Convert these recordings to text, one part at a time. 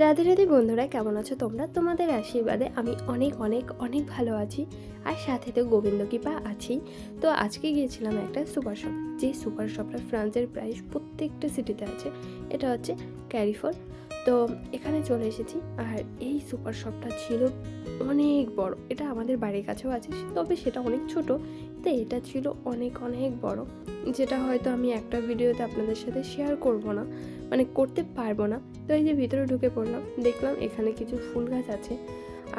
রাধে রাধে বন্ধুরা, কেমন আছো তোমরা? তোমাদের আশীর্বাদে আমি অনেক অনেক অনেক ভালো আছি। আর সাথে তো গোবিন্দ কৃপা আছেই। তো আজকে গিয়েছিলাম একটা সুপার শপ, যে সুপার শপটা ফ্রান্সের প্রায় প্রত্যেকটা সিটিতে আছে। এটা হচ্ছে ক্যারিফোর। তো এখানে চলে এসেছি। আর এই সুপার শপটা ছিল অনেক বড়। এটা আমাদের বাড়ির কাছেও আছে, তবে সেটা অনেক ছোট। তো এটা ছিল অনেক অনেক বড়, যেটা হয়তো আমি একটা ভিডিওতে আপনাদের সাথে শেয়ার করব না, মানে করতে পারবো না। তো এই যে ভিতরে ঢুকে পড়লাম, দেখলাম এখানে কিছু ফুল গাছ আছে।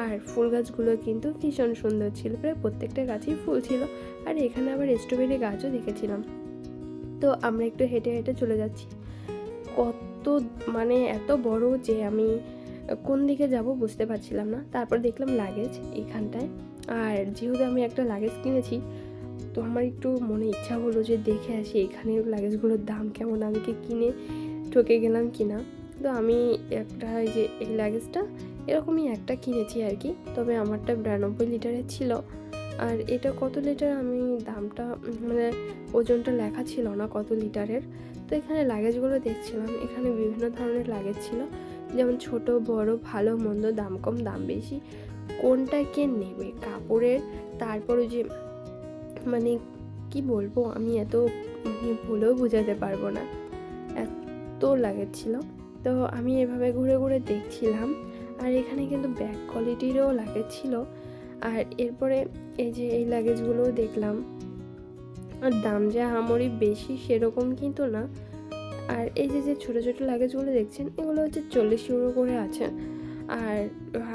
আর ফুল গাছগুলো কিন্তু ভীষণ সুন্দর ছিল, প্রায় প্রত্যেকটা গাছেই ফুল ছিল। আর এখানে আবার স্ট্রবেরি গাছও দেখেছিলাম। তো আমরা একটু হেঁটে হেঁটে চলে যাচ্ছি। কত মানে এত বড় যে আমি কোন দিকে যাব বুঝতে পারছিলাম না। তারপর দেখলাম লাগেজ এখানটায়। আর যেহেতু আমি একটা লাগেজ কিনেছি, তো আমার একটু মনে ইচ্ছা হলো যে দেখে আসি এখানের লাগেজগুলোর দাম কেমন, আমি কি কিনে ঠকে গেলাম কি না। তো আমি একটা এই লাগেজটা এরকমই একটা কিনেছি আর কি, তবে আমারটা 92 লিটারের ছিল। আর এটা কত লিটার আমি দামটা মানে ওজনটা লেখা ছিল না কত লিটারের। তো এখানে লাগেজগুলো দেখছিলাম, এখানে বিভিন্ন ধরনের লাগেজ ছিল, যেমন ছোট বড়, ভালো মন্দ, দাম কম দাম বেশি, কোনটা কে নেবে কাপড়ের। তারপরে যে মানে কি বলবো, আমি এত বলেও বোঝাতে পারবো না, এত লাগেছিল। তো আমি এভাবে ঘুরে ঘুরে দেখছিলাম। আর এখানে কিন্তু ব্যাগ কোয়ালিটিরও লাগেজ ছিল। আর এরপরে এই যে এই লাগেজগুলোও দেখলাম। আর দাম যে আহামরি বেশি সেরকম কিন্তু না। আর এই যে ছোটো ছোটো লাগেজগুলো দেখছেন, এগুলো হচ্ছে 40 ইউরো করে আছে। আর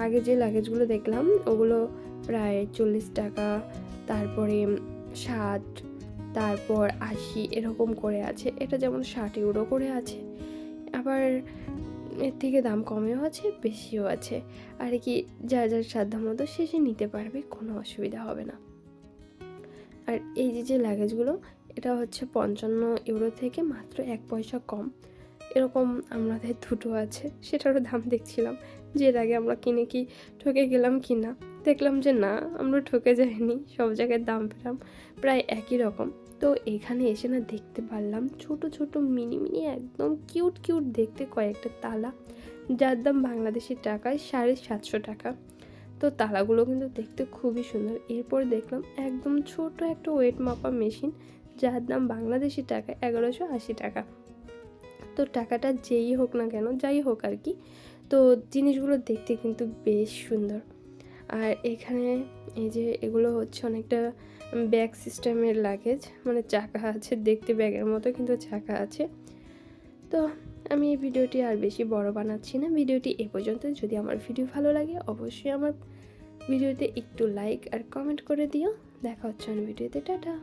আগে যে লাগেজগুলো দেখলাম ওগুলো প্রায় 40 টাকা, তারপরে 60, তারপর 80 এরকম করে আছে। এটা যেমন 60 ইউরো করে আছে। আবার এর থেকে দাম কমেও আছে, বেশিও আছে। আর কি যার যার সাধ্যমতো সে নিতে পারবে, কোনো অসুবিধা হবে না। আর এই যে লাগেজগুলো, এটা হচ্ছে 55 ইউরো থেকে মাত্র 1 পয়সা কম। এরকম আমাদের দুটো আছে, সেটারও দাম দেখছিলাম যে এর আগে আমরা কিনে কি ঠকে গেলাম কি না। দেখলাম যে না, আমরা ঠকে যাইনি, সব জায়গায় দাম পেলাম প্রায় একই রকম। তো এখানে এসে না দেখতে পারলাম ছোট ছোট মিনি মিনি একদম কিউট কিউট দেখতে কয়েকটা তালা, যার দাম বাংলাদেশি টাকায় 750 টাকা। তো তালাগুলো কিন্তু দেখতে খুবই সুন্দর। এরপর দেখলাম একদম ছোট একটা ওয়েট মাপা মেশিন, যার দাম বাংলাদেশি টাকায় 1180 টাকা। তো টাকাটা যেই হোক না কেন, যাই হোক আর কি, তো জিনিসগুলো দেখতে কিন্তু বেশ সুন্দর। আর এখানে এই যে এগুলো হচ্ছে অনেকটা ব্যাগ সিস্টেমের লাগেজ, মানে চাকা আছে, দেখতে ব্যাগের মতো কিন্তু চাকা আছে। তো আমি এই ভিডিওটি আর বেশি বড় বানাচ্ছি না, ভিডিওটি এ পর্যন্ত। যদি আমার ভিডিও ভালো লাগে অবশ্যই আমার ভিডিওতে একটু লাইক আর কমেন্ট করে দিও। দেখা হচ্ছে অন্য ভিডিওতে। টাটা।